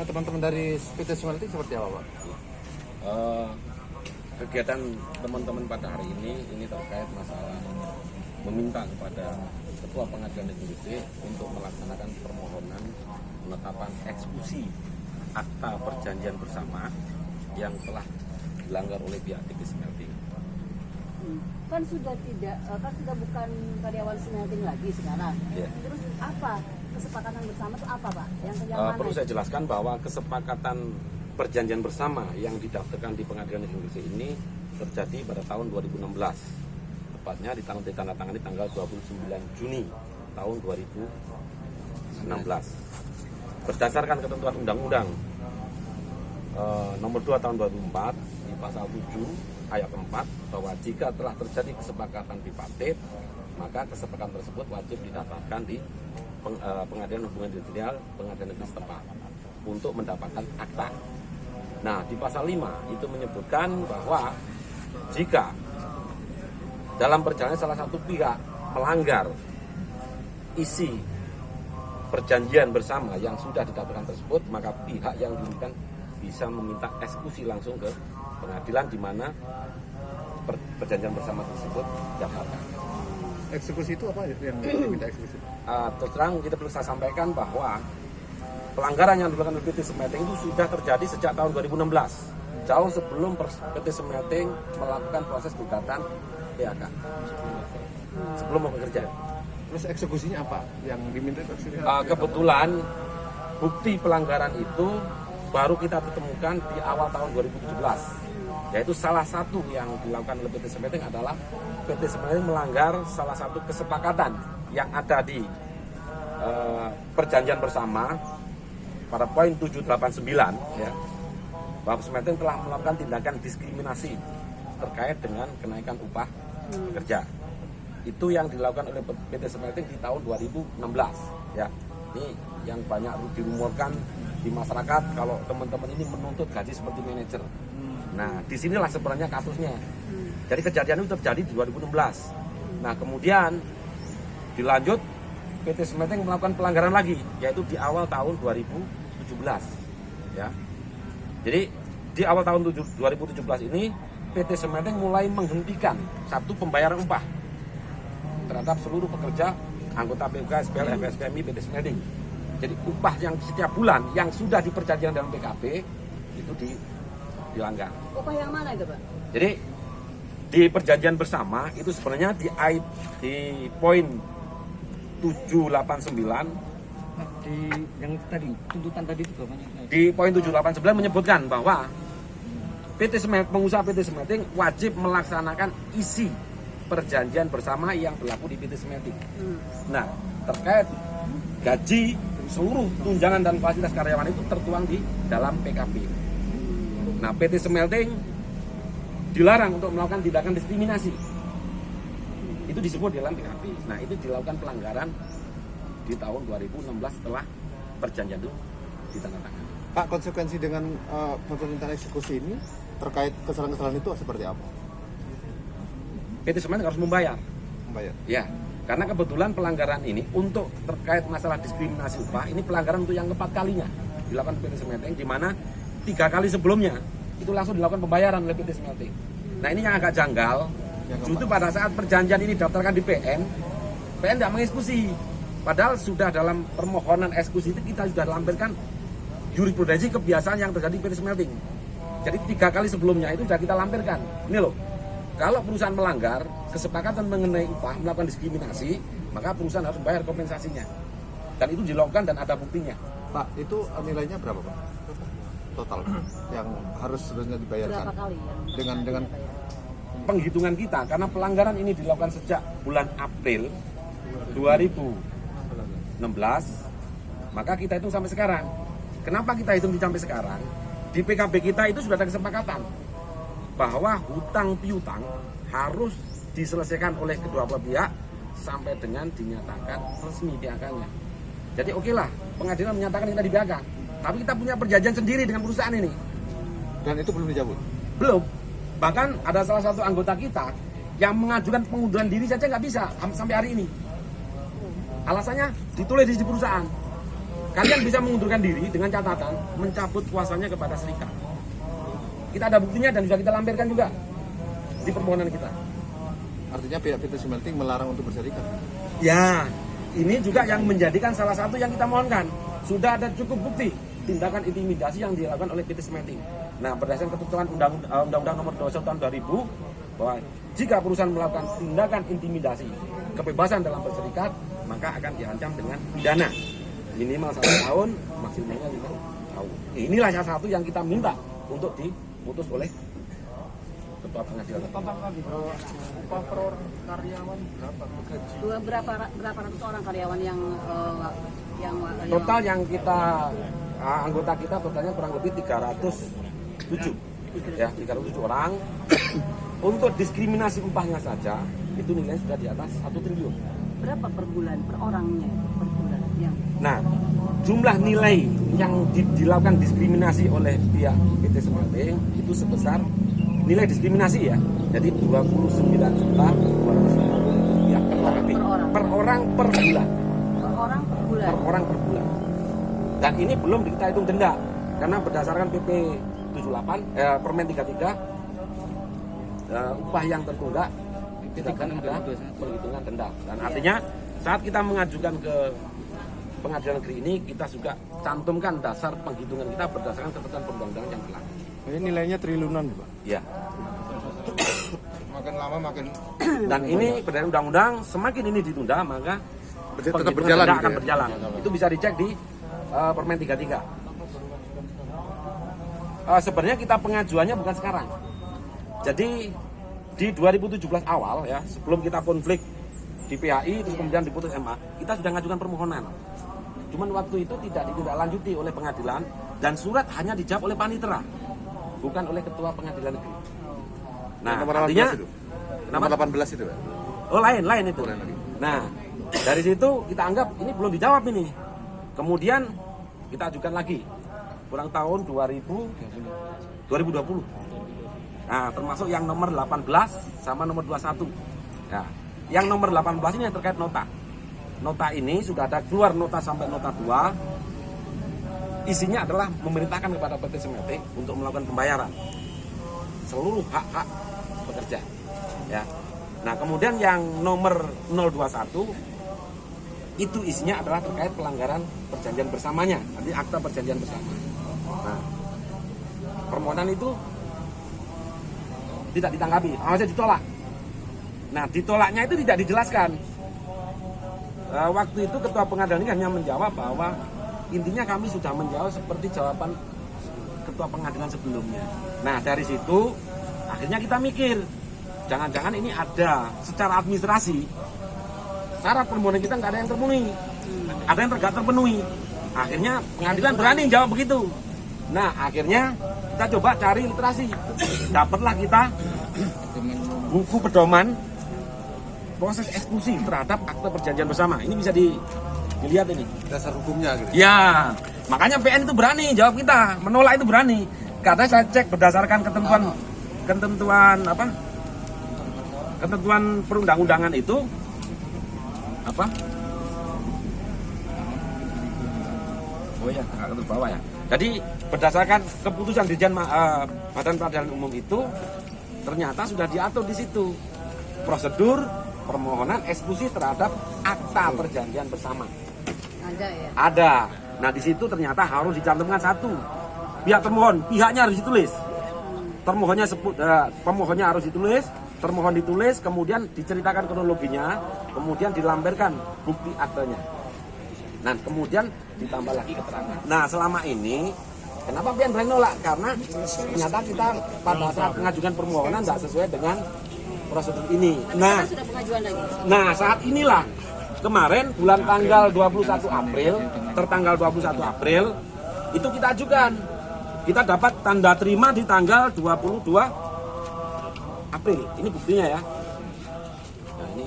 teman-teman dari PT Smelting seperti apa, Pak? Kegiatan teman-teman pada hari ini terkait masalah meminta kepada Ketua Pengadilan Negeri Gresik untuk melaksanakan permohonan penetapan eksekusi akta perjanjian bersama yang telah dilanggar oleh pihak PT Smelting. Kan sudah bukan karyawan Smelting lagi sekarang. Ya. Terus apa kesepakatan bersama itu apa, Pak? Yang Perlu saya jelaskan bahwa kesepakatan perjanjian bersama yang didaftarkan di Pengadilan Negeri Gresik ini terjadi pada tahun 2016. Tepatnya ditandatangani tanggal 29 Juni tahun 2016. Berdasarkan ketentuan Undang-Undang nomor 2 tahun 2004 di pasal 7 ayat 4 bahwa jika telah terjadi kesepakatan bipartit, maka kesepakatan tersebut wajib didaftarkan di Pengadilan Hubungan Industrial Pengadilan Negeri setempat untuk mendapatkan akta. Nah, di pasal 5 itu menyebutkan bahwa jika dalam perjalanan salah satu pihak melanggar isi perjanjian bersama yang sudah didaftarkan tersebut, maka pihak yang dirugikan bisa meminta eksekusi langsung ke pengadilan di mana perjanjian bersama tersebut didaftarkan. Eksekusi itu apa yang diminta eksekusi? Terus terang kita perlu saya sampaikan bahwa pelanggaran yang dilakukan oleh PT Smelting itu sudah terjadi sejak tahun 2016, jauh sebelum PT Smelting melakukan proses gugatan PHK sebelum mau bekerja. Terus eksekusinya apa? Yang diminta eksekusi? Kebetulan bukti pelanggaran itu baru kita temukan di awal tahun 2017, yaitu salah satu yang dilakukan oleh PT Smelting adalah PT Smelting melanggar salah satu kesepakatan yang ada di perjanjian bersama pada poin 789, ya, bahwa Smelting telah melakukan tindakan diskriminasi terkait dengan kenaikan upah kerja. Itu yang dilakukan oleh PT Smelting di tahun 2016, ya. Ini yang banyak dirumorkan di masyarakat kalau teman-teman ini menuntut gaji seperti manajer. Nah, disinilah sebenarnya kasusnya. Jadi kejadian itu terjadi di 2016. Nah, kemudian dilanjut PT Smelting melakukan pelanggaran lagi, yaitu di awal tahun 2017. Ya. Jadi di awal tahun 2017 ini PT Smelting mulai menghentikan satu pembayaran upah terhadap seluruh pekerja anggota PUK, SPL, FSPMI, PT Smelting. Jadi upah yang setiap bulan yang sudah diperjanjikan dalam PKP itu dilanggar. Upah yang mana itu, Pak? Jadi di perjanjian bersama itu sebenarnya di poin 789 di yang tadi tuntutan tadi itu banyak. Di poin 789 menyebutkan bahwa pengusaha PT Smelting wajib melaksanakan isi perjanjian bersama yang berlaku di PT Smelting. Nah, terkait gaji, seluruh tunjangan dan fasilitas karyawan itu tertuang di dalam PKP. Nah, PT Smelting dilarang untuk melakukan tindakan diskriminasi. Itu disebut di dalam PKP. Nah, itu dilakukan pelanggaran di tahun 2016 setelah perjanjian itu ditandatangani. Pak, konsekuensi dengan permintaan eksekusi ini terkait kesalahan-kesalahan itu seperti apa? PT Smelting harus membayar. Membayar? Ya, karena kebetulan pelanggaran ini untuk terkait masalah diskriminasi upah, ini pelanggaran untuk yang keempat kalinya dilakukan PT Smelting, di mana 3 kali sebelumnya itu langsung dilakukan pembayaran oleh PT Smelting. Nah, ini yang agak janggal. Justru pada saat perjanjian ini daftarkan di PN tidak mengeksekusi. Padahal sudah dalam permohonan eksekusi itu kita sudah lampirkan jurisprudensi kebiasaan yang terjadi di PT Smelting. Jadi 3 kali sebelumnya itu sudah kita lampirkan. Ini loh, kalau perusahaan melanggar kesepakatan mengenai upah, melakukan diskriminasi, maka perusahaan harus bayar kompensasinya. Dan itu dilakukan dan ada buktinya. Pak, itu nilainya berapa, Pak? Total yang harus sebenarnya dibayarkan? Berapa kali yang dengan penghitungan kita, karena pelanggaran ini dilakukan sejak bulan April 2016, maka kita hitung sampai sekarang. Kenapa kita hitung sampai sekarang? Di PKB kita itu sudah ada kesepakatan bahwa hutang piutang harus diselesaikan oleh kedua belah pihak sampai dengan dinyatakan resmi PHK-nya. Jadi oke lah, pengadilan menyatakan kita di PHK, tapi kita punya perjanjian sendiri dengan perusahaan ini. Dan itu belum dijabut? Belum. Bahkan ada salah satu anggota kita yang mengajukan pengunduran diri saja nggak bisa sampai hari ini. Alasannya ditulis di perusahaan. kalian bisa mengundurkan diri dengan catatan mencabut kuasanya kepada serikat. Kita ada buktinya dan bisa kita lampirkan juga di permohonan kita. Artinya pihak PT Smelting melarang untuk berserikat. Ya, ini juga yang menjadikan salah satu yang kita mohonkan. Sudah ada cukup bukti tindakan intimidasi yang dilakukan oleh PT Smelting. Nah, berdasarkan ketentuan Undang-Undang Nomor 21 Tahun 2000 bahwa jika perusahaan melakukan tindakan intimidasi kebebasan dalam berserikat, maka akan diancam dengan pidana minimal 1 tahun, maksimalnya 5 tahun. Inilah salah satu yang kita minta untuk diputus oleh Ketua Pengadilan. Upah per orang karyawan berapa? Gaji? Berapa ratus orang karyawan yang Total yang kita anggota kita totalnya kurang lebih 307 ya, 307 orang. Untuk diskriminasi upahnya saja itu nilainya sudah di atas 1 triliun. berapa per bulan per orangnya per bulan yang Nah, jumlah nilai yang dilakukan diskriminasi oleh pihak PT Smelting itu sebesar nilai diskriminasi ya. Jadi 29.250.000 rupiah per orang per bulan. per orang per bulan? Per orang per bulan. Dan ini belum kita hitung denda karena berdasarkan PP 78 Permen 33 upah yang tertunggak tidak akan ada perhitungan denda. Dan artinya saat kita mengajukan ke pengadilan negeri ini kita juga cantumkan dasar penghitungan kita berdasarkan ketentuan perundang-undangan yang berlaku. Ini nilainya triliunan, Pak. Ya. Makin lama makin Dan ini berdasarkan undang-undang semakin ini ditunda maka tetap penghitungan berjalan denda gitu akan ya? berjalan. Itu bisa dicek di Permen 33. Sebenarnya kita pengajuannya bukan sekarang. Jadi di 2017 awal ya, sebelum kita konflik di PHI terus kemudian diputus MA, kita sudah mengajukan permohonan. Cuman waktu itu tidak ditindaklanjuti oleh pengadilan dan surat hanya dijawab oleh panitera, bukan oleh ketua pengadilan negeri. Nah, nomor 18 artinya itu. Nomor 18 itu, Pak. oh lain itu. Nah, dari situ kita anggap ini belum dijawab ini. Kemudian kita ajukan lagi kurang tahun 2020. Nah, termasuk yang nomor 18 sama nomor 21. Nah, yang nomor 18 ini yang terkait nota. Nota ini sudah ada keluar nota sampai nota 2. Isinya adalah memerintahkan kepada PT Smelting untuk melakukan pembayaran seluruh hak-hak pekerja. Ya. Nah, kemudian yang nomor 021 itu isinya adalah terkait pelanggaran perjanjian bersamanya, nanti akta perjanjian bersama. Nah, permohonan itu tidak ditanggapi, maksudnya ditolak. Nah, ditolaknya itu tidak dijelaskan. Waktu itu ketua pengadilan ini hanya menjawab bahwa intinya kami sudah menjawab seperti jawaban ketua pengadilan sebelumnya. Nah, dari situ akhirnya kita mikir, jangan-jangan ini ada secara administrasi syarat permohonan kita nggak ada yang terpenuhi, ada yang nggak terpenuhi. Akhirnya pengadilan berani jawab begitu. Nah, akhirnya kita coba cari literasi, dapatlah kita buku pedoman proses eksekusi terhadap akte perjanjian bersama. Ini bisa dilihat ini Dasar hukumnya gitu. ya, makanya PN itu berani jawab kita, menolak itu berani. Karena saya cek berdasarkan ketentuan perundang-undangan itu apa? Oh ya, ke bawah ya. Jadi berdasarkan keputusan Dirjen Badan Peradilan Umum itu ternyata sudah diatur di situ prosedur permohonan eksekusi terhadap akta perjanjian bersama. ada ya? Ada. Nah, di situ ternyata harus dicantumkan satu. Pihak termohon, pihaknya harus ditulis. Pemohonnya harus ditulis, termohon ditulis, kemudian diceritakan kronologinya, kemudian dilampirkan bukti aktenya. Nah, kemudian ditambah lagi keterangan. Nah, selama ini kenapa PN berani nolak? Karena ternyata kita pada saat mengajukan permohonan tidak sesuai dengan prosedur ini. Tapi sudah pengajuan lagi. Nah, saat inilah kemarin bulan tanggal 21 April, tertanggal 21 April itu kita ajukan. Kita dapat tanda terima di tanggal 22 April. Ini buktinya ya. Nah, ini.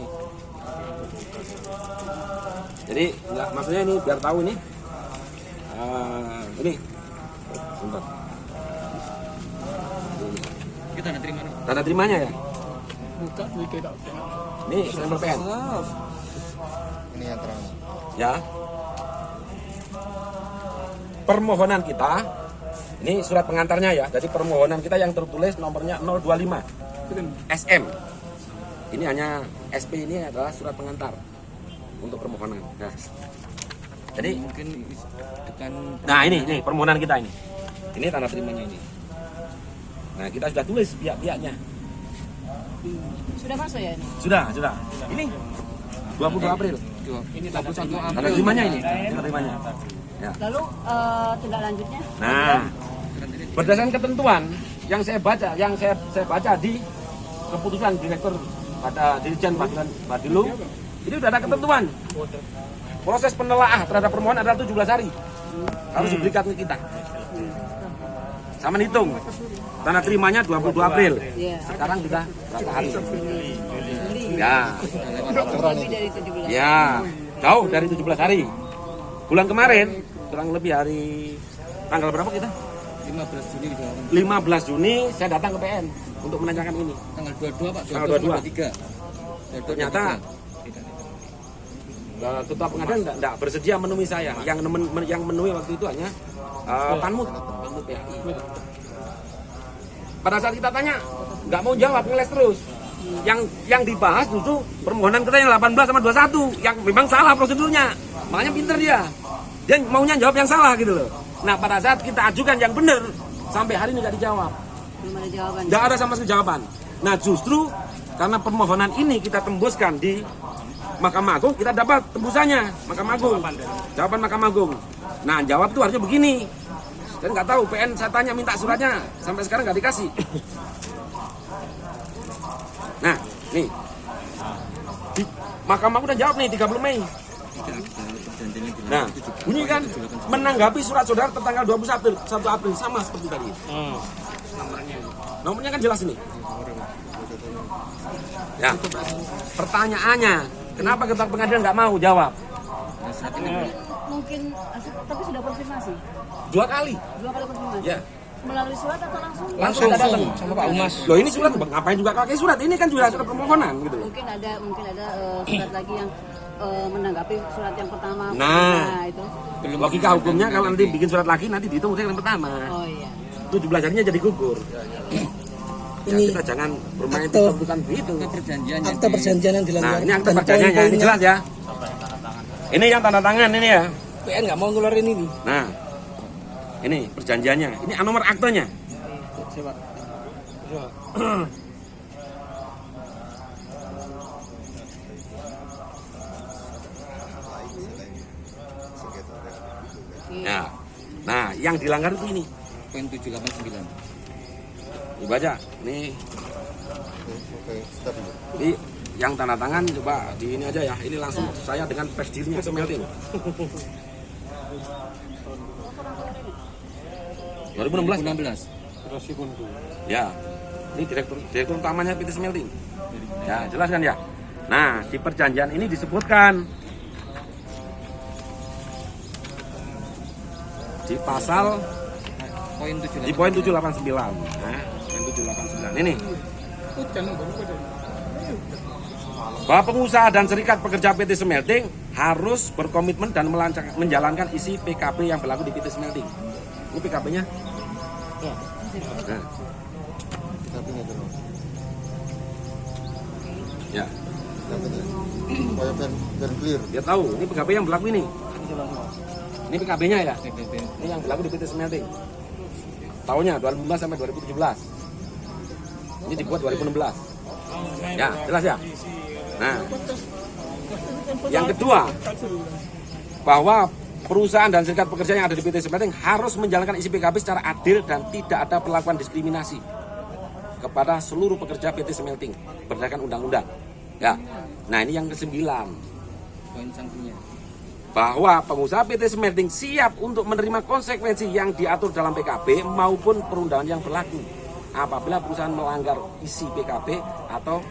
Jadi enggak, maksudnya ini biar tahu ini. Ini. Bentar. Kita nanti terima. Tanda terimanya ya. Buka tidak. Ini stempel PN. Ini yang terang. Ya. permohonan kita, ini surat pengantarnya ya. Jadi permohonan kita yang tertulis nomornya 025 SM. Ini hanya SP, ini adalah surat pengantar untuk permohonan. Nah, jadi Mungkin bukan nah ini permohonan kita ini. Ini tanda terimanya ini. Nah, kita sudah tulis pihak-pihaknya. Sudah masuk ya ini? Sudah. Ini 22 April. ini 21 Tanda terimanya ini. Tanda terimanya. Ya. Lalu tindak lanjutnya? Nah, berdasarkan ketentuan yang saya baca di keputusan Direktur pada Dirjen Badilu, ini sudah ada ketentuan. Proses penelaahan terhadap permohonan adalah 17 hari. Harus diberikan ke kita. Sama hitung. Tanda terimanya 22 April. Iya. Sekarang kita berapa hari? Juli. Ya. Lebih dari 17. Ya, jauh dari 17 hari. Bulan kemarin, kurang lebih hari tanggal berapa kita? 15 Juni juga. 15 Juni saya datang ke PN untuk menanyakan ini. Tanggal 22 Pak. Tanggal 22. 23. Ternyata ketua pengadilan tidak bersedia menemui saya. Yang menemui waktu itu hanya Panmut PAI. Pada saat kita tanya, nggak mau jawab, ngeles terus. Yang dibahas justru permohonan kita yang 18 sama 21 yang memang salah prosedurnya. Makanya pinter dia. Dia maunya jawab yang salah gitu loh. Nah, pada saat kita ajukan yang benar, sampai hari ini nggak dijawab. Belum ada jawaban. Nggak ada sama sekali jawaban. Nah, justru karena permohonan ini kita tembuskan di Mahkamah Agung, kita dapat tembusannya Mahkamah Agung. Jawaban Mahkamah Agung. Nah, jawab itu harusnya begini. Dan nggak tahu, PN saya tanya minta suratnya, sampai sekarang nggak dikasih. Nah, nih. Di Mahkamah Agung udah jawab nih 30 Mei. Nah, bunyi kan menanggapi surat saudara tertanggal 21 April sama seperti tadi. Nomornya kan jelas ini. Ya, pertanyaannya, kenapa ketua pengadilan nggak mau jawab? Mungkin tapi sudah konfirmasi. 2 kali. 2 kali konfirmasi. Ya. Melalui surat atau langsung? Langsung datang sama Pak Umas. Loh, ini surat bang, ngapain juga pakai surat? Ini kan juga surat permohonan gitu loh. Mungkin ada surat lagi yang menanggapi surat yang pertama. Nah, itu. Logika hukumnya kalau nanti bikin surat lagi nanti dihitung udah yang pertama. Oh iya. 17 harinya jadi gugur. Ini Ya, kita jangan bermain akte- bukan begitu. akta perjanjian yang dilanggar. Nah, ini akte dan perjanjiannya, ini poin-poinnya. jelas ya. Ini yang tanda tangan ini ya. PN nggak mau ngeluarin ini. Nah, ini perjanjiannya. Ini nomor aktenya. Coba. Ya. Nah, yang dilanggar itu ini. Poin 789. Dibaca. Nih, Oke, stop dulu. ini yang tanda tangan coba di ini aja ya. Ini langsung saya dengan presidirnya smelting. 2016. 2016. Ya. Ini direktur utamanya PT Smelting. Ya, jelas kan ya? Nah, di perjanjian ini disebutkan di pasal Poin 789. di poin 789. Nah, poin 789 ini. Bahwa pengusaha dan serikat pekerja PT Smelting harus berkomitmen dan menjalankan isi PKB yang berlaku di PT Smelting. Ini PKB-nya. Nah, Tapi nggak terus. ya, Supaya biar clear. dia tahu. Ini PKB yang berlaku ini. Ini PKB-nya ya. Ini yang berlaku di PT Smelting. Tahunnya 2015 sampai 2017. Ini dibuat 2016. Ya, jelas ya. Nah, yang kedua, bahwa perusahaan dan serikat pekerja yang ada di PT Smelting harus menjalankan isi PKB secara adil dan tidak ada perlakuan diskriminasi kepada seluruh pekerja PT Smelting berdasarkan undang-undang. Ya. Nah, ini yang ke-9. Poin sanksinya. Bahwa pengusaha PT Smelting siap untuk menerima konsekuensi yang diatur dalam PKB maupun perundangan yang berlaku apabila perusahaan melanggar isi PKB atau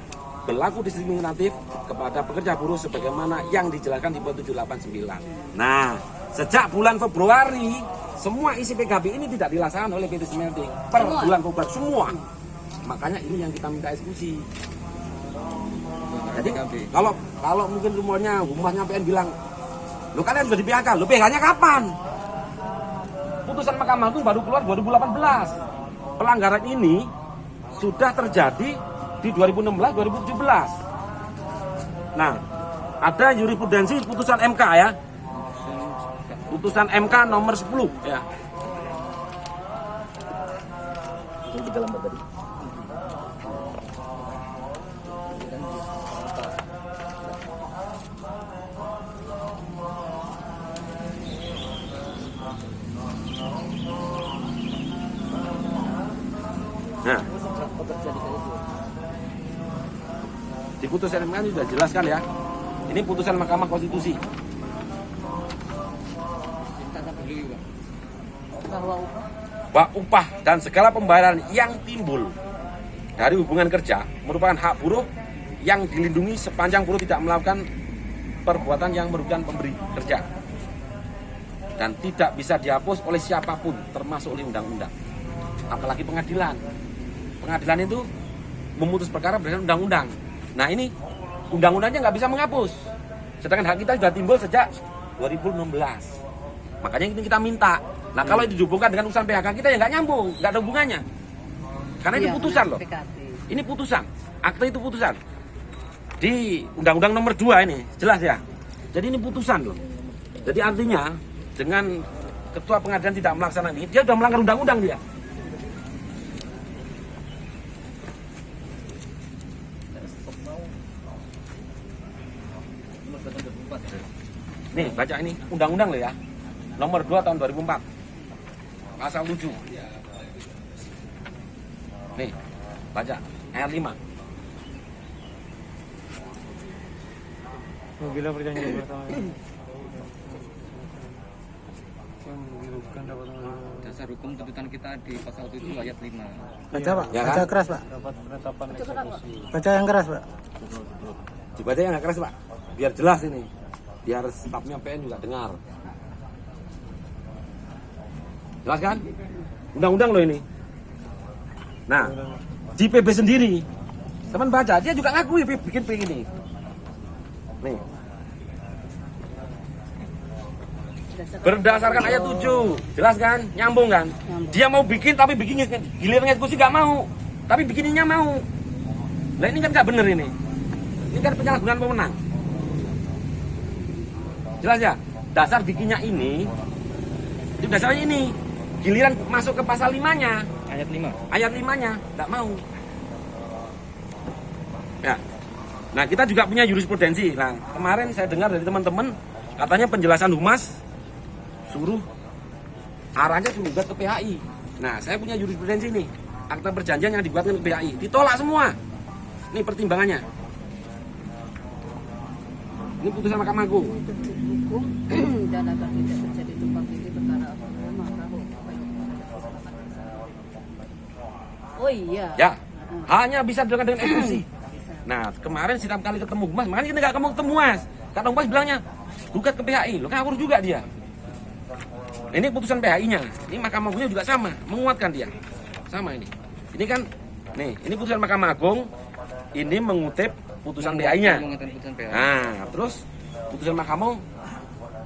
berlaku diskriminatif kepada pekerja buruh sebagaimana yang dijelaskan di poin 789. Nah, sejak bulan Februari semua isi PKB ini tidak dilaksanakan oleh PT Smelting per bulan Februari semua. Makanya ini yang kita minta eksekusi. Jadi kalau mungkin rumornya humasnya PN bilang, lo kalian sudah di PHK, lo PHK-nya kapan? putusan Mahkamah Agung baru keluar 2018. Pelanggaran ini sudah terjadi di 2016-2017. Nah, ada jurisprudensi putusan MK ya. Putusan MK nomor 10 ya. Itu di dalam tadi. Nah, di putusan MK ini sudah jelaskan ya. Ini putusan Mahkamah Konstitusi. Bahwa upah dan segala pembayaran yang timbul dari hubungan kerja merupakan hak buruh yang dilindungi sepanjang buruh tidak melakukan perbuatan yang merugikan pemberi kerja dan tidak bisa dihapus oleh siapapun termasuk oleh undang-undang, apalagi pengadilan. Pengadilan itu memutus perkara berdasarkan undang-undang. Nah ini undang-undangnya nggak bisa menghapus, sedangkan hak kita sudah timbul sejak 2016. Makanya ini kita minta. Nah kalau itu dihubungkan dengan urusan PHK kita ya nggak nyambung, nggak ada hubungannya. Karena ini putusan loh. Ini putusan, akte itu putusan. Di Undang-Undang nomor 2 ini, jelas ya. Jadi ini putusan loh. Jadi artinya dengan ketua pengadilan tidak melaksanakan ini, dia sudah melanggar undang-undang dia. Nih baca ini undang-undang loh ya. Nomor 2 tahun 2004. Pasal 7. Nih, baca ayat 5. Bila perjanjian pertama Dasar hukum tuntutan kita di pasal 7 ayat 5. Baca Pak, Ya, baca kan? keras Pak. dapat penetapan eksekusi. Baca yang keras Pak. Dibaca yang nggak keras Pak. Biar jelas ini. Biar stafnya PN juga dengar. Jelas kan? Undang-undang loh ini. Nah, di PB sendiri, teman baca, dia juga ngakui bikin begini. Nih. Berdasarkan ayat 7, jelas kan? Nyambung kan? Dia mau bikin tapi bikin giliran eksekusi nggak mau, tapi bikinnya mau. Nah ini kan nggak bener ini. Ini kan penyalahgunaan pemenang. Jelas ya? Dasar bikinnya ini, itu dasarnya ini. Giliran masuk ke pasal 5-nya, Ayat 5. ayat 5-nya, nggak mau. Ya. Nah kita juga punya jurisprudensi. Nah kemarin saya dengar dari teman-teman, katanya penjelasan humas suruh arahnya digugat ke PHI. Nah saya punya jurisprudensi nih, akta perjanjian yang dibuatkan ke PHI ditolak semua. Ini pertimbangannya. Ini putusan Mahkamah Agung. Hukum dan agar tidak terjadi tumpang tindih perkara apapun. Oh iya. Ya, hanya bisa dilakukan dengan eksekusi. Nah, kemarin setiap kali ketemu humas, makanya kita nggak ketemu Mas. Karena humas bilangnya, gugat ke PHI, lo ngawur juga dia. Ini putusan PHI-nya, ini Mahkamah Agungnya juga sama, menguatkan dia. Sama ini. Ini kan, nih, ini putusan Mahkamah Agung, ini mengutip putusan PHI-nya. Menguatkan putusan PHI. Nah, terus putusan Mahkamah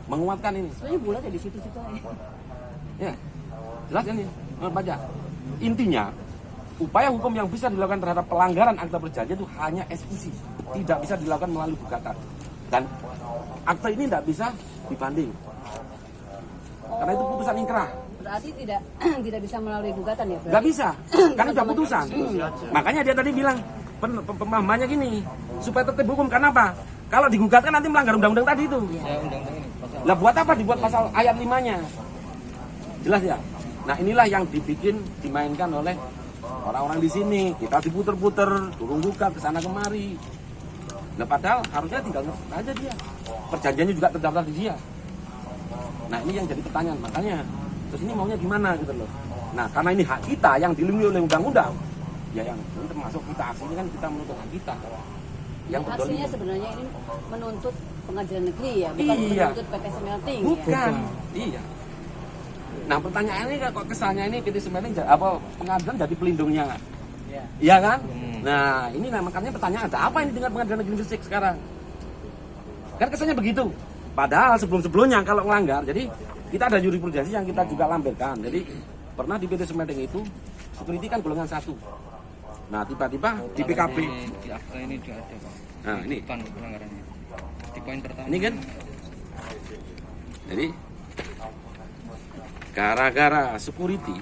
menguatkan ini. Sebenarnya bulat ya di situ-situ aja. Ya, jelas kan ini, baca. Intinya, upaya hukum yang bisa dilakukan terhadap pelanggaran akta perjanjian itu hanya eksekusi, tidak bisa dilakukan melalui gugatan. Dan akta ini tidak bisa dibanding, karena itu putusan ingkrah. Berarti tidak tidak bisa melalui gugatan ya? Nggak bisa, karena sudah putusan. Makanya dia tadi bilang pemahamannya gini, supaya tertib hukum. Karena apa? Kalau digugatkan nanti melanggar undang-undang tadi itu. Ya, undang-undang ini. Pasal. Lah buat apa dibuat pasal ayat 5-nya? Jelas ya? Nah inilah yang dimainkan oleh orang-orang di sini. Kita diputer-puter, turun gugat ke sana kemari. Nah padahal harusnya tinggal ngetik aja dia. Perjanjiannya juga terdaftar di dia. Nah ini yang jadi pertanyaan. Makanya terus ini maunya gimana gitu loh. Nah karena ini hak kita yang dilindungi oleh undang-undang, ya yang termasuk kita aksinya kan kita menuntut hak kita. Yang Aksinya sebenarnya ini menuntut pengadilan negeri ya, bukan Iya. menuntut PT Semelting ya. Bukan. Iya. Nah pertanyaannya kok kesannya ini PT Semelting apa pengadilan jadi pelindungnya? Iya kan? Nah ini makanya pertanyaan ada apa ini dengan pengadilan negeri Gresik sekarang? Kan kesannya begitu. Padahal sebelum-sebelumnya kalau melanggar, jadi kita ada jurisprudensi yang kita juga lampirkan. Jadi pernah di PT Semeting itu security kan golongan 1. Nah tiba-tiba di PKB. Di akta ini juga ada Pak. Nah ini, Depan pelanggarannya. Di poin pertama. ini kan. Jadi gara-gara security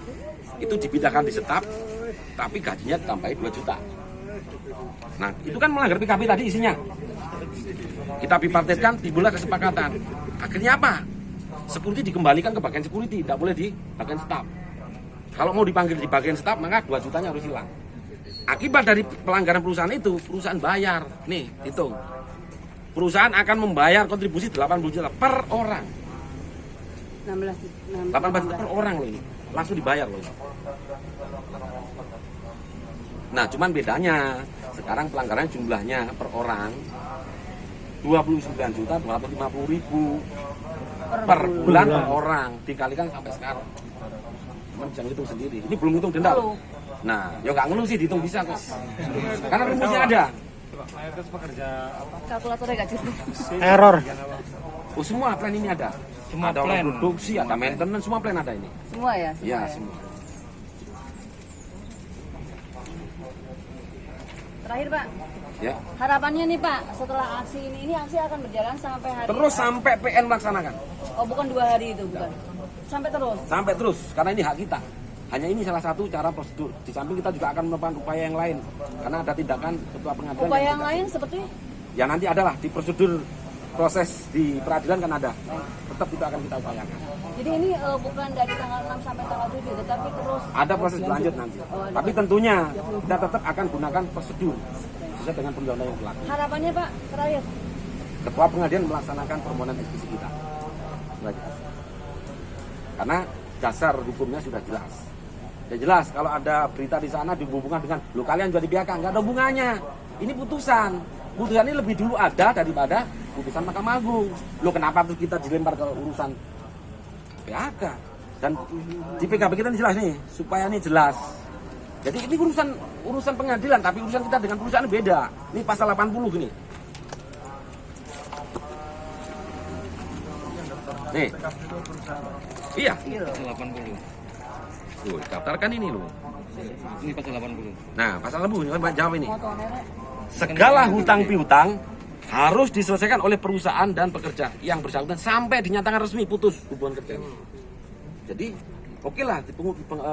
itu dipindahkan di staf, tapi gajinya tambahin 2 juta. Nah itu kan melanggar PKB tadi isinya. Kita bipartitkan, timbullah kesepakatan. Akhirnya apa? Security dikembalikan ke bagian security, tidak boleh di bagian staf. Kalau mau dipanggil di bagian staf, maka 2 jutanya harus hilang. Akibat dari pelanggaran perusahaan itu, perusahaan bayar. Nih, hitung. Perusahaan akan membayar kontribusi 80 juta per orang. 18 juta per orang loh ini. Langsung dibayar loh. Nah, cuman bedanya sekarang pelanggaran jumlahnya per orang 29.250.000 per bulan per orang, dikalikan sampai sekarang. Cuman jangan hitung sendiri. Ini belum hitung denda loh. Nah, ya nggak ngeluh sih, dihitung bisa kok. Karena rumusnya ada. Mayoritas pekerja apa? Kalkulatornya nggak cukup. Error. Oh, semua plan ini ada. Semua ada plan. produksi, ada maintenance, semua plan ada ini. Semua ya? Semua Ya, ya? semua. Terakhir Pak, Ya. harapannya nih Pak, setelah aksi ini aksi akan berjalan sampai hari Terus sampai PN melaksanakan. Oh bukan 2 hari itu, bukan? Sampai terus? Sampai terus, karena ini hak kita. Hanya ini salah satu cara prosedur. Di samping kita juga akan melakukan upaya yang lain. Karena ada tindakan ketua pengadilan. Upaya yang tidak- lain seperti? Ya nanti adalah di prosedur proses di peradilan kan ada. Tetap itu akan kita upayakan. Jadi ini bukan dari tanggal 6 sampai tanggal 7, tetapi terus Ada proses berlanjut nanti. Tapi tentunya kita tetap akan gunakan prosedur sesuai dengan perundang-undangan yang berlaku. harapannya Pak, terakhir. Ketua pengadilan melaksanakan permohonan eksekusi kita. Lagi. Karena dasar hukumnya sudah jelas. Ya jelas kalau ada berita di sana dihubungkan dengan lo kalian jadi pihak, nggak ada hubungannya. Ini putusan. Putusan ini lebih dulu ada daripada putusan Mahkamah Agung. Lo kenapa terus kita dilempar ke urusan PHK? Dan di PKB kita ini jelas nih, supaya ini jelas. Jadi ini urusan pengadilan, tapi urusan kita dengan perusahaan beda. Ini pasal 80 gini. Nih. Iya. 80. Tuh, daftarkan ini loh. Ini pasal 80. Nah, pasal 80 ini kan jawab ini. Motornya Segala hutang piutang harus diselesaikan oleh perusahaan dan pekerja yang bersangkutan sampai dinyatakan resmi putus hubungan kerja. Jadi, oke lah,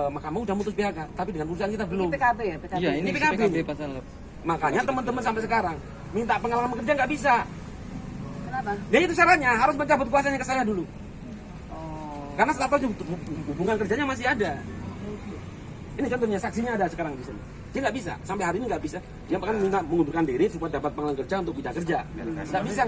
Mahkamah udah mutus PHK, tapi dengan perusahaan kita belum. PKB ya? PKB. Iya, ini PKB. PKB pasal. Makanya teman-teman sampai sekarang minta pengalaman kerja nggak bisa. Kenapa? Ya itu syaratnya, harus mencabut kuasanya ke saya dulu. Oh. Karena setelah itu hubungan kerjanya masih ada. Ini contohnya, saksinya ada sekarang di sini. Dia nggak bisa, sampai hari ini nggak bisa. Dia bahkan minta mengundurkan diri supaya dapat panggilan kerja untuk pindah kerja. Nggak bisa.